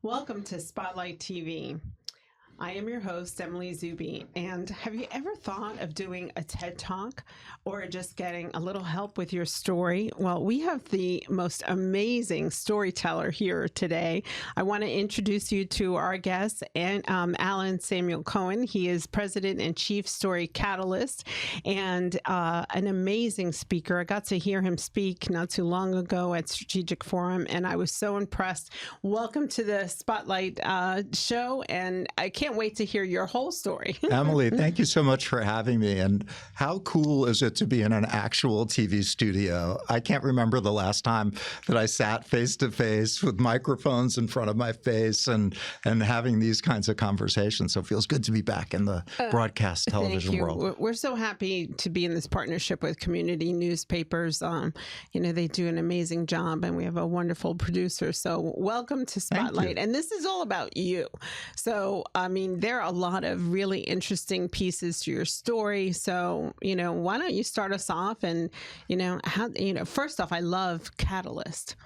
Welcome to Spotlight TV. I am your host, Emily Zubi. And have you ever thought of doing a TED Talk or just getting a little help with your story? Well, we have the most amazing storyteller here today. I want to introduce you to our guest, and Alan Samuel Cohen. He is President and Chief Story Catalyst and an amazing speaker. I got to hear him speak not too long ago at Strategic Forum, and I was so impressed. Welcome to the Spotlight show, and I can't wait to hear your whole story. Emily, thank you so much for having me. And how cool is it to be in an actual TV studio? I can't remember the last time that I sat face to face with microphones in front of my face and having these kinds of conversations. So it feels good to be back in the broadcast television world. We're so happy to be in this partnership with community newspapers. They do an amazing job, and we have a wonderful producer. So welcome to Spotlight. And this is all about you. So, there are a lot of really interesting pieces to your story. So, why don't you start us off? And, first off, I love Catalyst.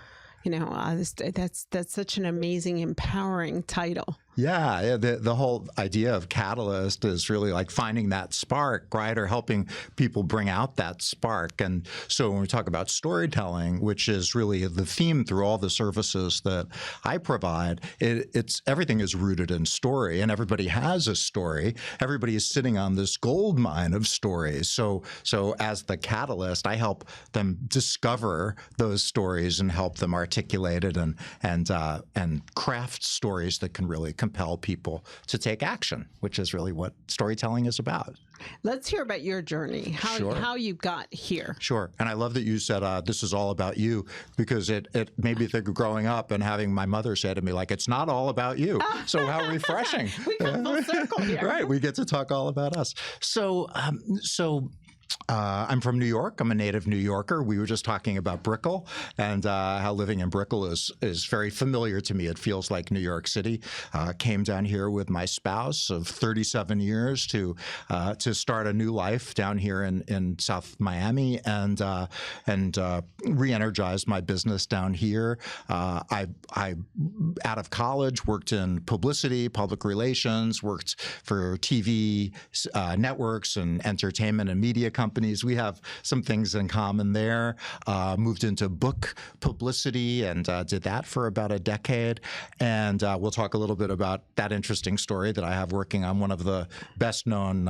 That's such an amazing, empowering title. Yeah, the whole idea of Catalyst is really like finding that spark, right, or helping people bring out that spark. And so when we talk about storytelling, which is really the theme through all the services that I provide, it's everything is rooted in story, and everybody has a story. Everybody is sitting on this gold mine of stories. So as the catalyst, I help them discover those stories and help them articulate it and craft stories that can really compel people to take action, which is really what storytelling is about. Let's hear about your journey, how you got here. Sure. And I love that you said this is all about you, because it made me think of growing up and having my mother say to me, like, it's not all about you. So how refreshing. We come full circle here. Right. We get to talk all about us. I'm from New York. I'm a native New Yorker. We were just talking about Brickell and how living in Brickell is very familiar to me. It feels like New York City. Came down here with my spouse of 37 years to start a new life down here in South Miami and re-energized my business down here. I out of college worked in publicity, public relations, worked for TV networks and entertainment and media companies. We have some things in common there. Moved into book publicity and did that for about a decade. And we'll talk a little bit about that interesting story that I have working on one of the best known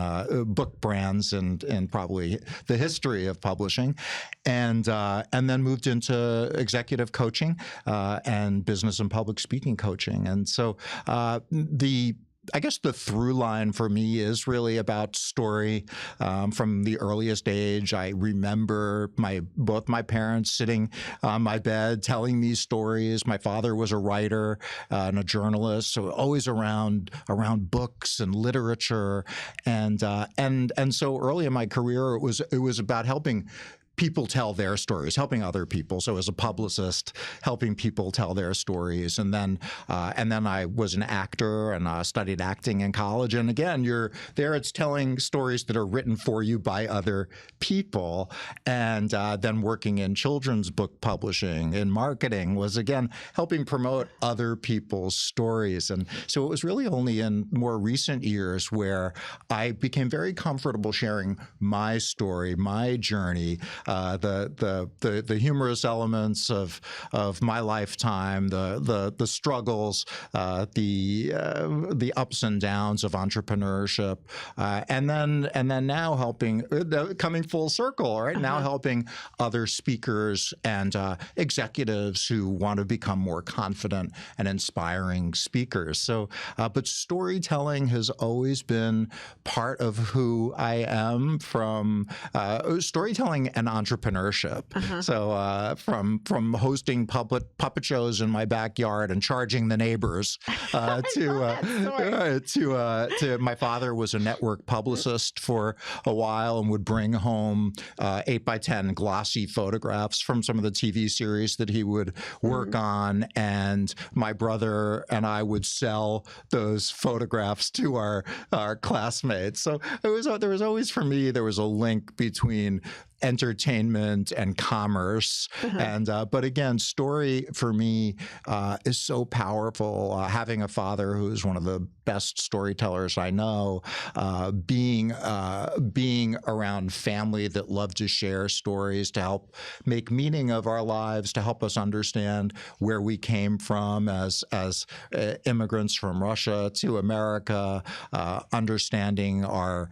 book brands in probably the history of publishing. And then moved into executive coaching and business and public speaking coaching. And so I guess the through line for me is really about story. From the earliest age, I remember both my parents sitting on my bed telling me stories. My father was a writer and a journalist, so always around books and literature. And so early in my career, it was about helping people tell their stories, helping other people. So as a publicist, helping people tell their stories. And then I was an actor and studied acting in college. And again, it's telling stories that are written for you by other people. And then working in children's book publishing and marketing was, again, helping promote other people's stories. And so it was really only in more recent years where I became very comfortable sharing my story, my journey, the humorous elements of my lifetime, the struggles, the ups and downs of entrepreneurship, and then now helping, coming full circle, right? Now helping other speakers and executives who want to become more confident and inspiring speakers. So, but storytelling has always been part of who I am, from storytelling and entrepreneurship. So from hosting puppet shows in my backyard and charging the neighbors to my father was a network publicist for a while and would bring home 8x10 glossy photographs from some of the TV series that he would work on, and my brother and I would sell those photographs to our classmates. So there was always, for me, there was a link between entertainment and commerce. And but again, story for me is so powerful. Having a father who is one of the best storytellers I know, being around family that love to share stories to help make meaning of our lives, to help us understand where we came from as immigrants from Russia to America, understanding our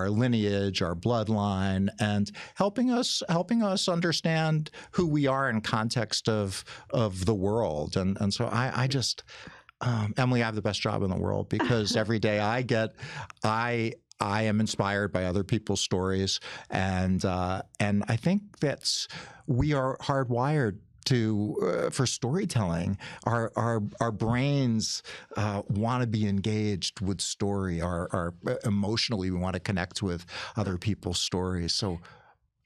lineage, our bloodline, and helping us understand who we are in context of the world. And so I just Emily, I have the best job in the world because every day I am inspired by other people's stories, and I think we are hardwired for storytelling. Our brains want to be engaged with story. Our emotionally, we want to connect with other people's stories. So.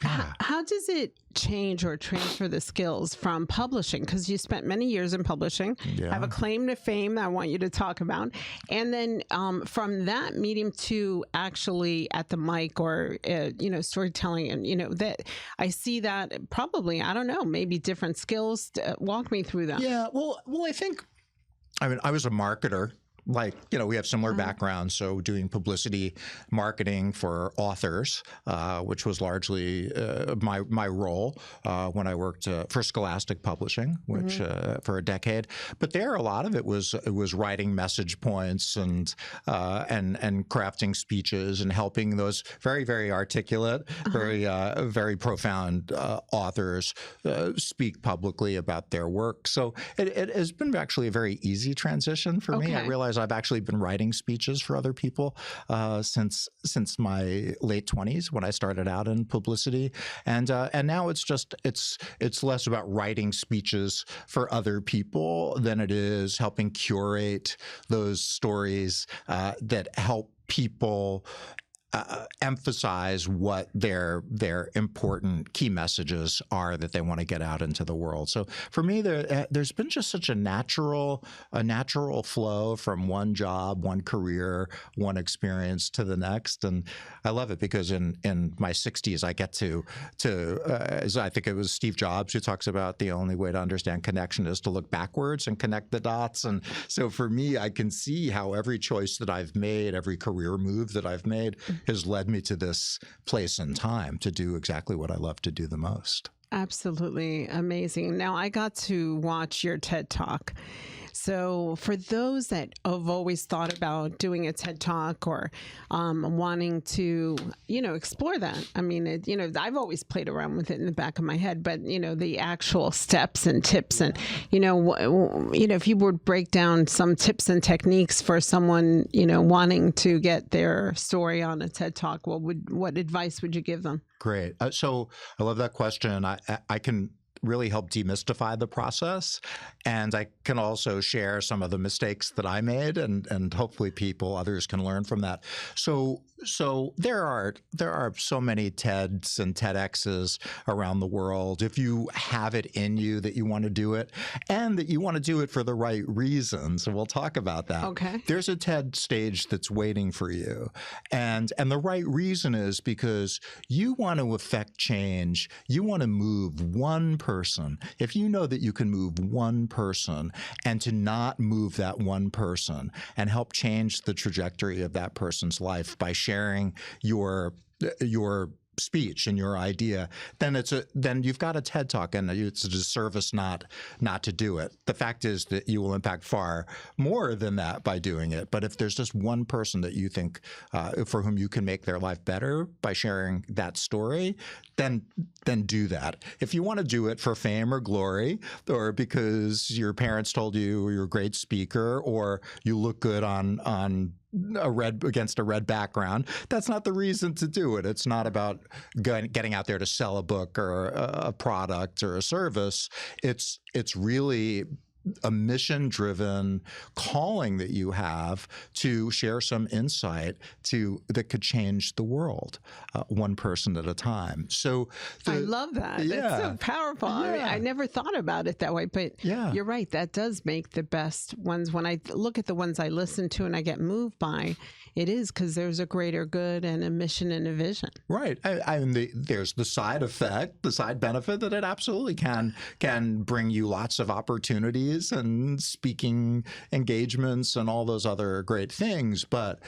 Yeah. How does it change or transfer the skills from publishing? Because you spent many years in publishing, have a claim to fame that I want you to talk about. And then from that medium to actually at the mic or, storytelling. And, that I see that probably, I don't know, maybe different skills. Walk me through that. Yeah. Well, I was a marketer. We have similar backgrounds. So doing publicity marketing for authors, which was largely my role when I worked for Scholastic Publishing, which for a decade. But there, a lot of it was writing message points and crafting speeches and helping those very, very articulate, very profound authors speak publicly about their work. So it has been actually a very easy transition for me. I realize I've actually been writing speeches for other people since my late 20s when I started out in publicity, and now it's less about writing speeches for other people than it is helping curate those stories that help people emphasize what their important key messages are that they want to get out into the world. So for me, there's been just such a natural flow from one job, one career, one experience to the next, and I love it because in my 60s I get to as I think it was Steve Jobs who talks about the only way to understand connection is to look backwards and connect the dots. And so for me, I can see how every choice that I've made, every career move that I've made has led me to this place and time to do exactly what I love to do the most. Absolutely amazing. Now, I got to watch your TED Talk. So for those that have always thought about doing a TED Talk or wanting to, explore that, I mean, I've always played around with it in the back of my head, but, the actual steps and tips and, if you would break down some tips and techniques for someone, wanting to get their story on a TED Talk, what advice would you give them? Great. So I love that question. I can really help demystify the process, and I can also share some of the mistakes that I made, and hopefully others can learn from that. So there are so many TEDs and TEDx's around the world. If you have it in you that you want to do it, and that you want to do it for the right reasons, and we'll talk about that. Okay. There's a TED stage that's waiting for you, and the right reason is because you want to affect change. You want to move one person. If you know that you can move one person, and to not move that one person and help change the trajectory of that person's life by sharing your speech and your idea, then you've got a TED Talk, and it's a disservice not to do it. The fact is that you will impact far more than that by doing it. But if there's just one person that you think for whom you can make their life better by sharing that story, then do that. If you want to do it for fame or glory, or because your parents told you you're a great speaker, or you look good on against a red background, that's not the reason to do it. It's not about getting out there to sell a book or a product or a service. It's really a mission-driven calling that you have to share some insight that could change the world, one person at a time. So I love that. Yeah, That's so powerful. yeah. I never thought about it that way, but Yeah. you're right. That does make the best ones. When I look at the ones I listen to and I get moved by, it is because there's a greater good and a mission and a vision. Right. There's the side effect, the side benefit that it absolutely can bring you lots of opportunities and speaking engagements and all those other great things. But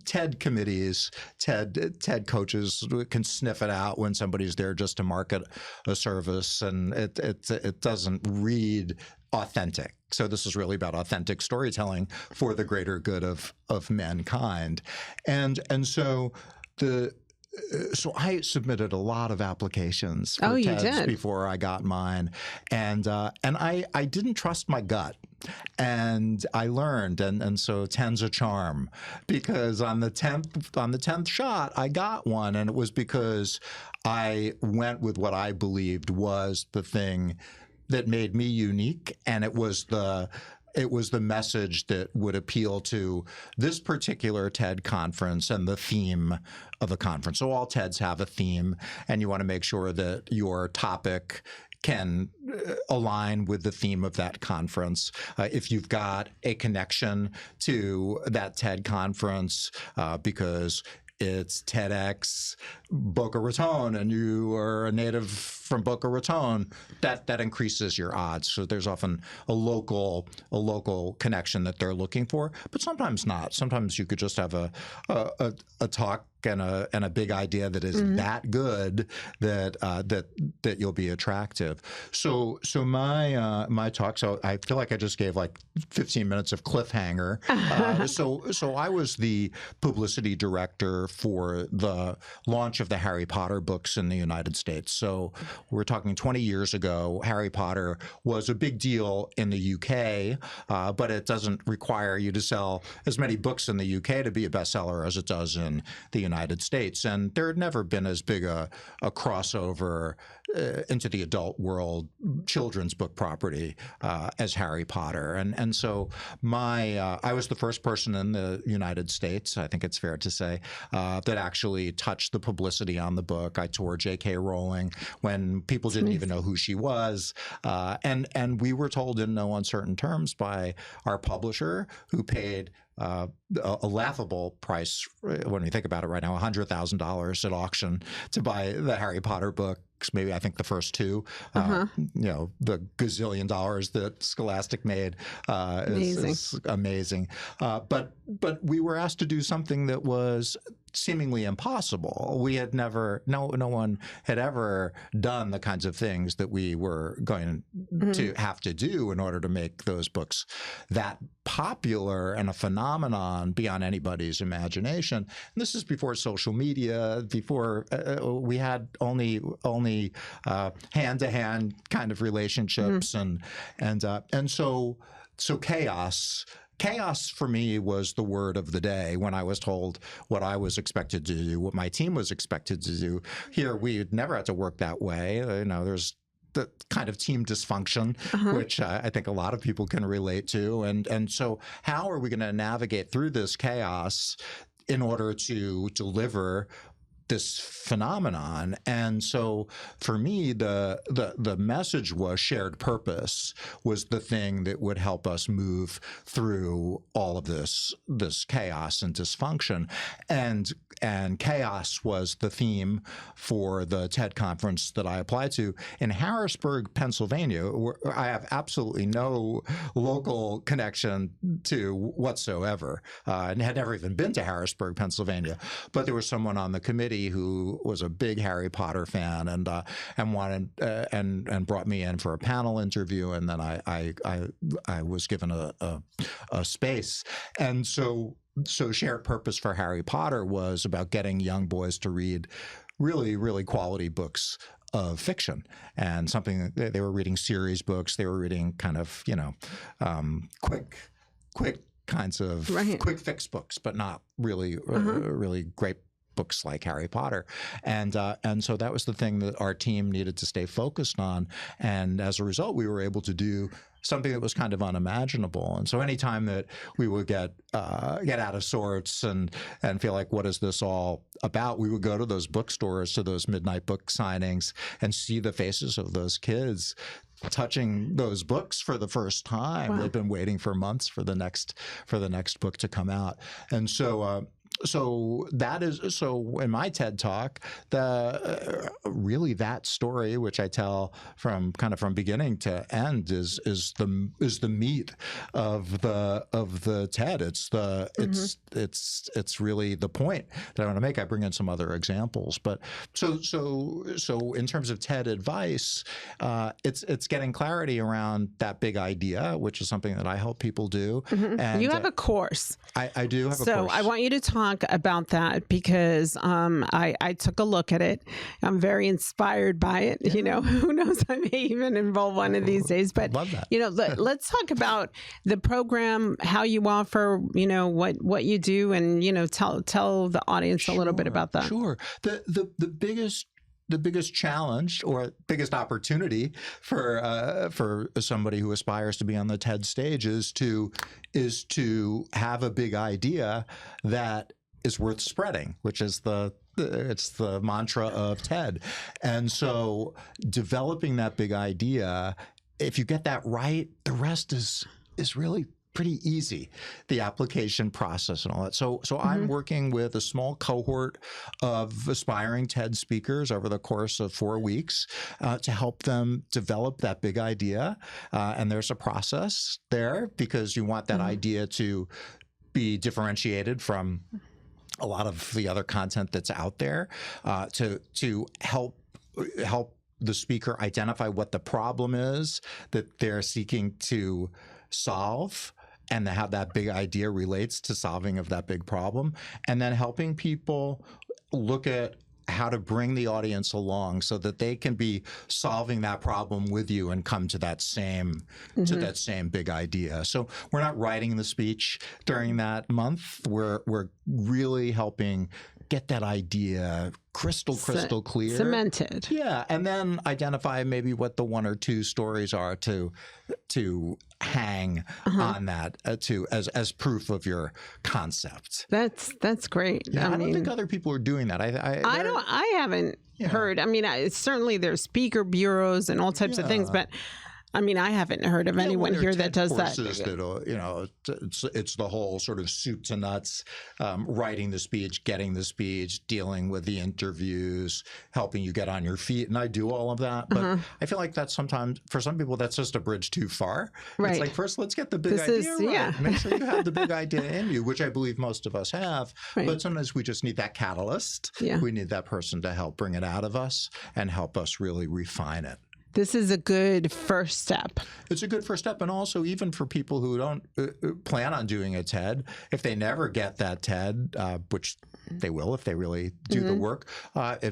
TED committees, TED coaches can sniff it out when somebody's there just to market a service, and it doesn't read authentic. So this is really about authentic storytelling for the greater good of mankind, and so so I submitted a lot of applications for TEDs before I got mine, and I didn't trust my gut. And I learned, and so 10's a charm, because on the 10th shot I got one, and it was because I went with what I believed was the thing that made me unique, and it was the message that would appeal to this particular TED conference and the theme of the conference. So all TEDs have a theme, and you want to make sure that your topic can align with the theme of that conference. If you've got a connection to that TED conference because it's TEDx Boca Raton and you are a native from Boca Raton, that increases your odds. So there's often a local connection that they're looking for, but sometimes not. Sometimes you could just have a talk and a big idea that is that good that you'll be attractive. So my talk. So I feel like I just gave like 15 minutes of cliffhanger. So I was the publicity director for the launch of the Harry Potter books in the United States. So we're talking 20 years ago. Harry Potter was a big deal in the UK, but it doesn't require you to sell as many books in the UK to be a bestseller as it does in the United States. And there had never been as big a crossover into the adult world children's book property as Harry Potter. And so I was the first person in the United States, I think it's fair to say, that actually touched the publicity on the book. I toured J.K. Rowling when people didn't even know who she was. And we were told in no uncertain terms by our publisher, who paid a laughable price when we think about it right now, $100,000 at auction to buy the Harry Potter books. Maybe I think the first two, the gazillion dollars that Scholastic made is amazing. But we were asked to do something that was seemingly impossible. We had never, no one had ever done the kinds of things that we were going to have to do in order to make those books that popular and a phenomenon beyond anybody's imagination. And this is before social media, before we had only hand-to-hand kind of relationships, and so chaos. Chaos for me was the word of the day when I was told what I was expected to do, what my team was expected to do. Here, we never had to work that way. There's the kind of team dysfunction, which I think a lot of people can relate to. And so how are we going to navigate through this chaos in order to deliver this phenomenon? And so for me, the message was shared purpose was the thing that would help us move through all of this chaos and dysfunction. And chaos was the theme for the TED conference that I applied to in Harrisburg, Pennsylvania, where I have absolutely no local connection to whatsoever, and had never even been to Harrisburg, Pennsylvania. But there was someone on the committee who was a big Harry Potter fan and wanted and brought me in for a panel interview, and then I was given a space. And so shared purpose for Harry Potter was about getting young boys to read really, really quality books of fiction, and something that they were reading series books. They were reading kind of quick kinds of quick fix books, but not really really great books like Harry Potter. And so that was the thing that our team needed to stay focused on. And as a result, we were able to do something that was kind of unimaginable. And so anytime that we would get out of sorts and feel like, what is this all about? We would go to those bookstores, to those midnight book signings, and see the faces of those kids touching those books for the first time. Wow. They've been waiting for months for the next book to come out. And so in my TED Talk, really that story, which I tell from beginning to end, is the meat of the TED. It's really the point that I want to make. I bring in some other examples, but so in terms of TED advice, it's getting clarity around that big idea, which is something that I help people do. And you have a course. I do have a course. So I want you to talk about that, because I took a look at it. I'm very inspired by it. Yeah. You know, who knows, I may even enroll one of these days. But love that. You know, let's talk about the program, how you offer, you know, what you do, and you know, tell the audience a little bit about that. Sure. The biggest challenge or biggest opportunity for somebody who aspires to be on the TED stage is to have a big idea that is worth spreading, which is it's the mantra of TED. And so developing that big idea, if you get that right, the rest is really pretty easy, the application process and all that. So I'm working with a small cohort of aspiring TED speakers over the course of 4 weeks to help them develop that big idea. And there's a process there, because you want that idea to be differentiated from a lot of the other content that's out there, to help the speaker identify what the problem is that they're seeking to solve, and how that big idea relates to solving of that big problem, and then helping people look at how to bring the audience along so that they can be solving that problem with you and come to that same big idea. So we're not writing the speech during that month. We're really helping get that idea crystal clear, cemented. Yeah, and then identify maybe what the one or two stories are to hang on that as proof of your concept. That's great. Yeah, I don't think other people are doing that. I haven't heard. I mean, certainly there's speaker bureaus and all types of things, but I mean, I haven't heard of anyone here that does that. You know, it's the whole sort of soup to nuts, writing the speech, getting the speech, dealing with the interviews, helping you get on your feet. And I do all of that. But I feel like that's sometimes, for some people, that's just a bridge too far. Right. It's like, first, let's get the big idea right. Yeah. Make sure you have the big idea in you, which I believe most of us have. Right. But sometimes we just need that catalyst. Yeah. We need that person to help bring it out of us and help us really refine it. This is a good first step. It's a good first step. And also, even for people who don't plan on doing a TED, if they never get that TED, which they will if they really do the work,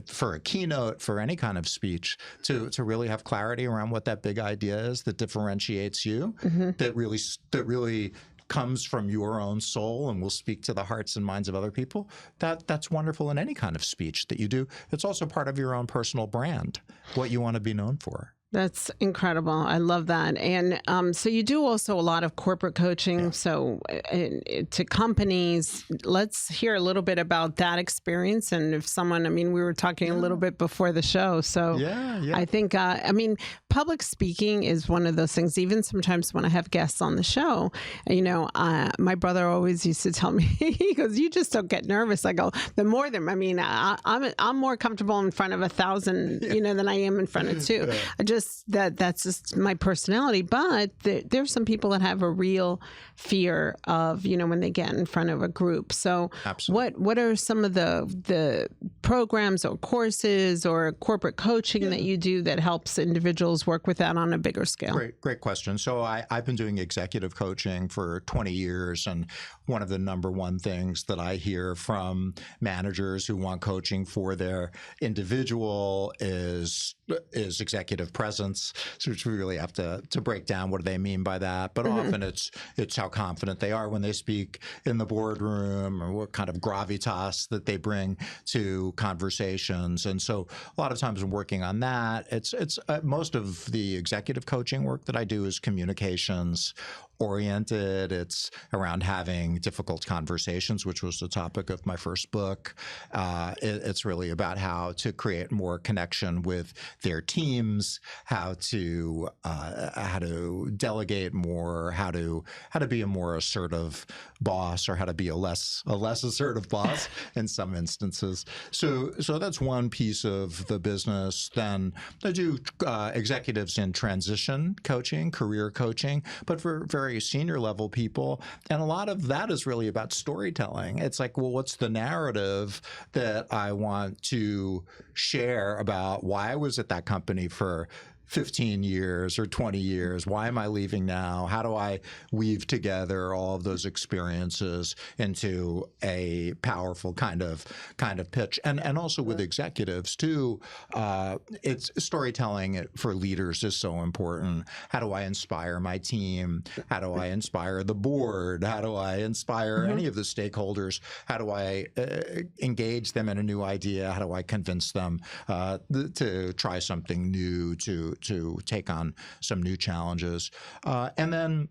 for a keynote, for any kind of speech, to really have clarity around what that big idea is that differentiates you, that really comes from your own soul and will speak to the hearts and minds of other people, that's wonderful in any kind of speech that you do. It's also part of your own personal brand, what you want to be known for. That's incredible. I love that. And so you do also a lot of corporate coaching. Yeah. So to companies, let's hear a little bit about that experience. And if someone, I mean, we were talking a little bit before the show. So I think, I mean, public speaking is one of those things, even sometimes when I have guests on the show, you know, my brother always used to tell me, he goes, you just don't get nervous. I go, I mean, I'm more comfortable in front of 1,000, you know, than I am in front of 2. That's just my personality. But there's some people that have a real fear of, you know, when they get in front of a group. So what are some of the programs or courses or corporate coaching that you do that helps individuals work with that on a bigger scale? Great question. So I've been doing executive coaching for 20 years. And one of the number one things that I hear from managers who want coaching for their individual is executive presence. presence, which we really have to break down what do they mean by that. But often it's how confident they are when they speak in the boardroom, or what kind of gravitas that they bring to conversations. And so a lot of times when working on that, it's most of the executive coaching work that I do is communications oriented. It's around having difficult conversations, which was the topic of my first book. It's really about how to create more connection with their teams, how to delegate more, how to be a more assertive boss, or how to be a less assertive boss in some instances. So that's one piece of the business. Then I do executives in transition coaching, career coaching, but for very senior level people. And a lot of that is really about storytelling. It's like, well, what's the narrative that I want to share about why I was at that company for 15 years or 20 years? Why am I leaving now? How do I weave together all of those experiences into a powerful kind of pitch? And also with executives too, it's storytelling for leaders is so important. How do I inspire my team? How do I inspire the board? How do I inspire any of the stakeholders? How do I engage them in a new idea? How do I convince them to try something new, to take on some new challenges? And then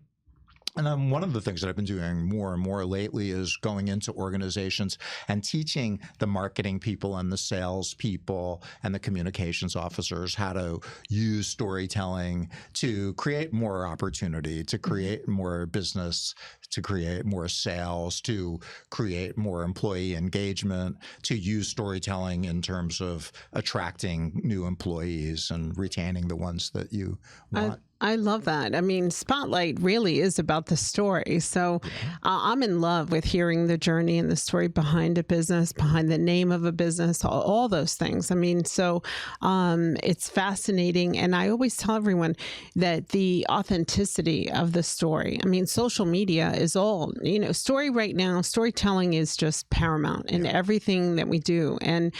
one of the things that I've been doing more and more lately is going into organizations and teaching the marketing people and the sales people and the communications officers how to use storytelling to create more opportunity, to create more business, to create more sales, to create more employee engagement, to use storytelling in terms of attracting new employees and retaining the ones that you want. I love that. I mean, Spotlight really is about the story. So I'm in love with hearing the journey and the story behind a business, behind the name of a business, all those things. I mean, so it's fascinating. And I always tell everyone that the authenticity of the story, I mean, social media is all, story right now, storytelling is just paramount in everything that we do. And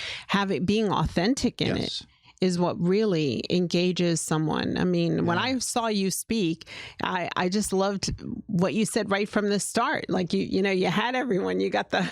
being authentic in it is what really engages someone. I mean, when I saw you speak, I just loved what you said right from the start. Like you had everyone, you got the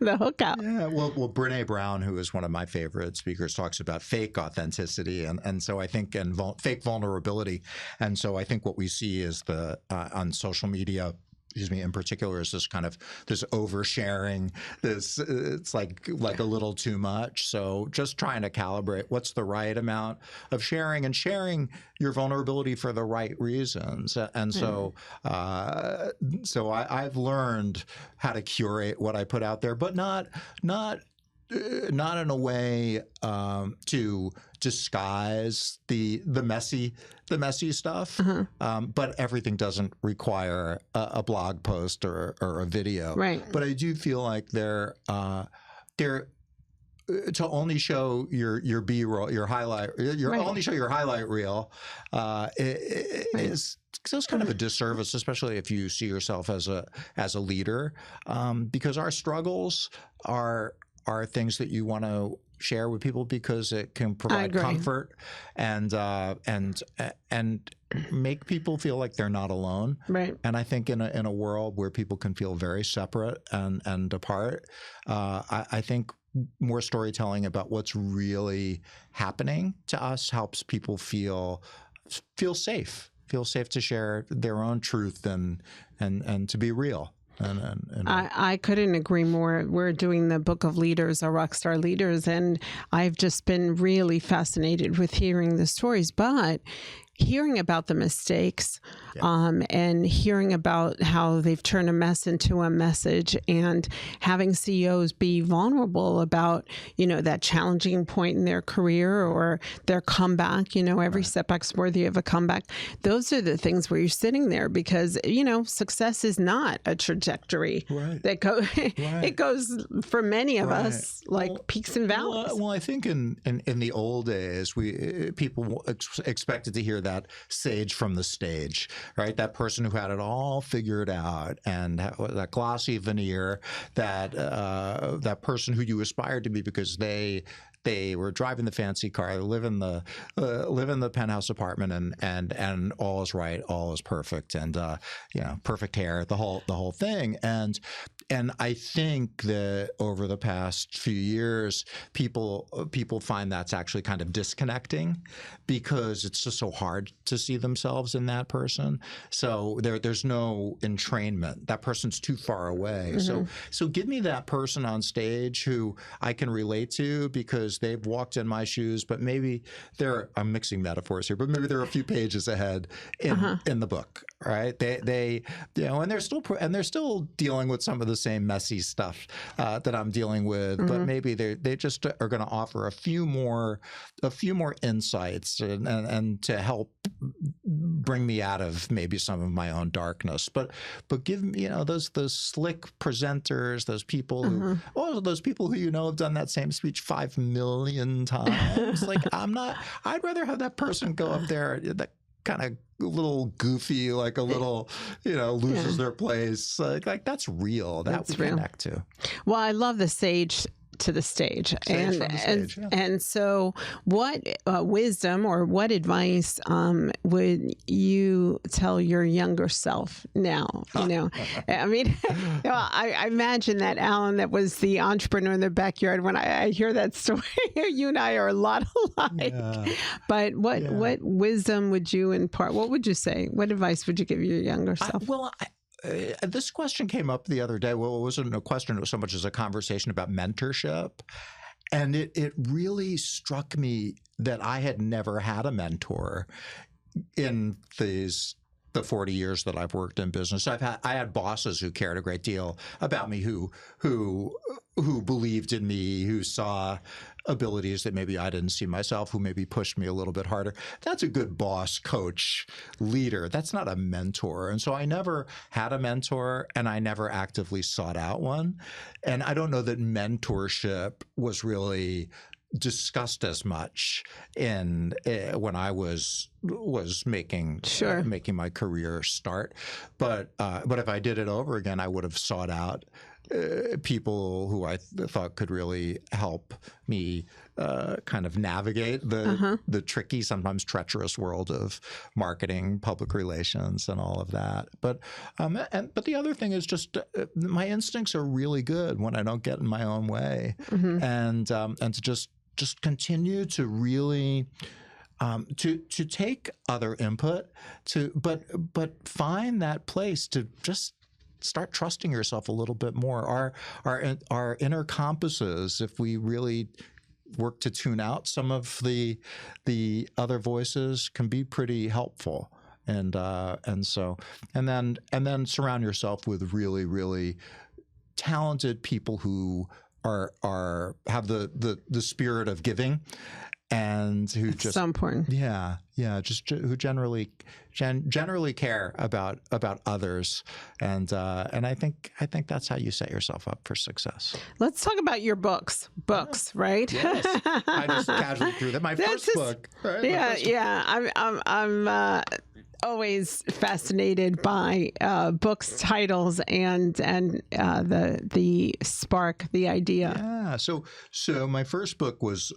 the hookup. Yeah, well, Brene Brown, who is one of my favorite speakers, talks about fake authenticity, and so I think fake vulnerability, and so I think what we see is on social media, in particular, is this kind of this oversharing. It's like a little too much. So just trying to calibrate what's the right amount of sharing, and sharing your vulnerability for the right reasons. And so, I've learned how to curate what I put out there, but not in a way to disguise the messy stuff. But everything doesn't require a blog post or a video. Right. But I do feel like they're to only show your B-roll, your highlight, only show your highlight reel is kind of a disservice, especially if you see yourself as a leader, because our struggles are things that you want to share with people because it can provide comfort and make people feel like they're not alone. Right. And I think in a world where people can feel very separate and apart, I think more storytelling about what's really happening to us helps people feel safe to share their own truth and to be real. I couldn't agree more. We're doing the Book of Leaders, our Rockstar Leaders, and I've just been really fascinated with hearing the stories, but hearing about the mistakes and hearing about how they've turned a mess into a message, and having CEOs be vulnerable about, that challenging point in their career or their comeback. Every setback's worthy of a comeback. Those are the things where you're sitting there because, success is not a trajectory that it goes for many of us like peaks and valleys. Well, I think in the old days, people expected to hear that sage from the stage, right? That person who had it all figured out, and that glossy veneer, that person who you aspired to be because they they were driving the fancy car, live in the penthouse apartment, and all is right, all is perfect, and perfect hair, the whole thing. And I think that over the past few years, people find that's actually kind of disconnecting, because it's just so hard to see themselves in that person. So there's no entrainment. That person's too far away. So give me that person on stage who I can relate to, because they've walked in my shoes, but maybe I'm mixing metaphors here, but maybe they're a few pages ahead in the book, right? They and they're still dealing with some of the same messy stuff that I'm dealing with, but maybe they just are going to offer a few more insights and to help bring me out of maybe some of my own darkness. But give me, those slick presenters, those people who have done that same speech 5 million times. Like, I'd rather have that person go up there that kind of a little goofy, like a little, loses their place. Like that's real. That's we real. Connect to. Well, I love the sage to the stage. And so what wisdom or what advice would you tell your younger self now? I mean, I imagine that, Alan, that was the entrepreneur in the backyard. When I hear that story, you and I are a lot alike. Yeah. But what wisdom would you impart? What would you say? What advice would you give your younger self? This question came up the other day. Well, it wasn't a question. It was so much as a conversation about mentorship. And it really struck me that I had never had a mentor in the 40 years that I've worked in business. I had bosses who cared a great deal about me, who believed in me, who saw abilities that maybe I didn't see myself, who maybe pushed me a little bit harder. That's a good boss, coach, leader. That's not a mentor. And so I never had a mentor, and I never actively sought out one. And I don't know that mentorship was really discussed as much when I was making my career start. But if I did it over again, I would have sought out people who I thought could really help me kind of navigate the tricky, sometimes treacherous world of marketing, public relations, and all of that. But the other thing is just my instincts are really good when I don't get in my own way, and to just continue to really to take other input, but find that place to just start trusting yourself a little bit more. Our inner compasses, if we really work to tune out some of the other voices, can be pretty helpful. And then surround yourself with really, really talented people who have the spirit of giving, and who just so important. Who generally care about others, and I think that's how you set yourself up for success. Let's talk about your books, right? Yes, I just casually threw that. My first book. Right? I'm always fascinated by books titles and the spark, the idea. Yeah. So my first book was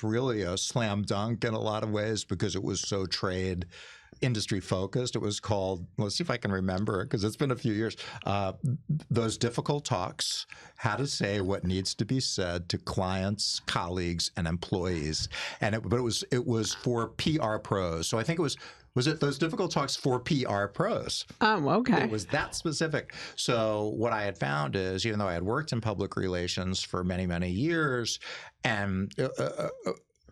really a slam dunk in a lot of ways, because it was so trade industry focused. It was called, let's see if I can remember it, because it's been a few years, Those Difficult Talks, How to Say What Needs to Be Said to Clients, Colleagues, and Employees. But it was for PR pros. So I think was it Those Difficult Talks for PR pros? Oh, okay. It was that specific. So what I had found is, even though I had worked in public relations for many, many years, and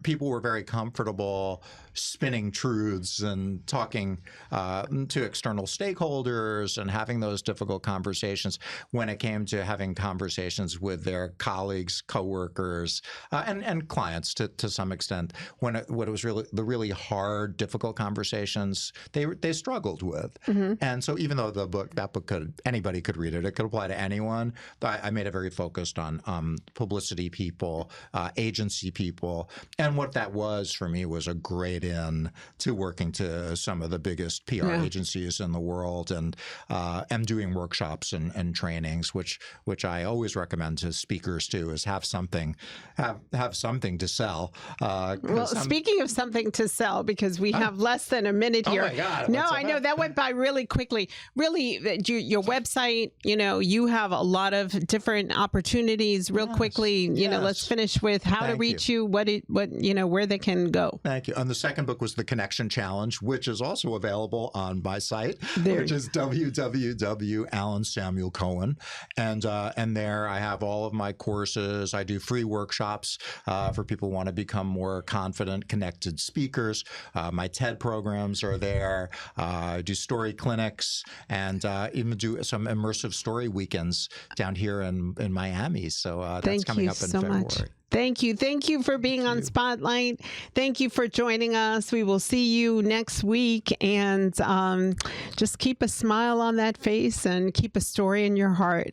people were very comfortable spinning truths and talking to external stakeholders and having those difficult conversations, when it came to having conversations with their colleagues, coworkers, and clients to some extent, when it was really the really hard, difficult conversations they struggled with. And so even though that book anybody could read it, it could apply to anyone, I made it very focused on publicity people, agency people, and And what that was for me was a great in to working to some of the biggest PR agencies in the world, and doing workshops and trainings, which I always recommend to speakers too, is have something to sell. Well, speaking of something to sell, because we have less than a minute here. Oh my God! No, I know that went by really quickly. Really, your website. You have a lot of different opportunities. Real quickly, let's finish with how to reach you. What where they can go. Thank you. And the second book was The Connection Challenge, which is also available on my site, which is www.alansamuelcohen. And there I have all of my courses. I do free workshops for people who want to become more confident, connected speakers. My TED programs are there. I do story clinics, and even do some immersive story weekends down here in Miami. So that's coming up in February. Much. Thank you. Thank you for being on Spotlight. Thank you for joining us. We will see you next week. And just keep a smile on that face and keep a story in your heart.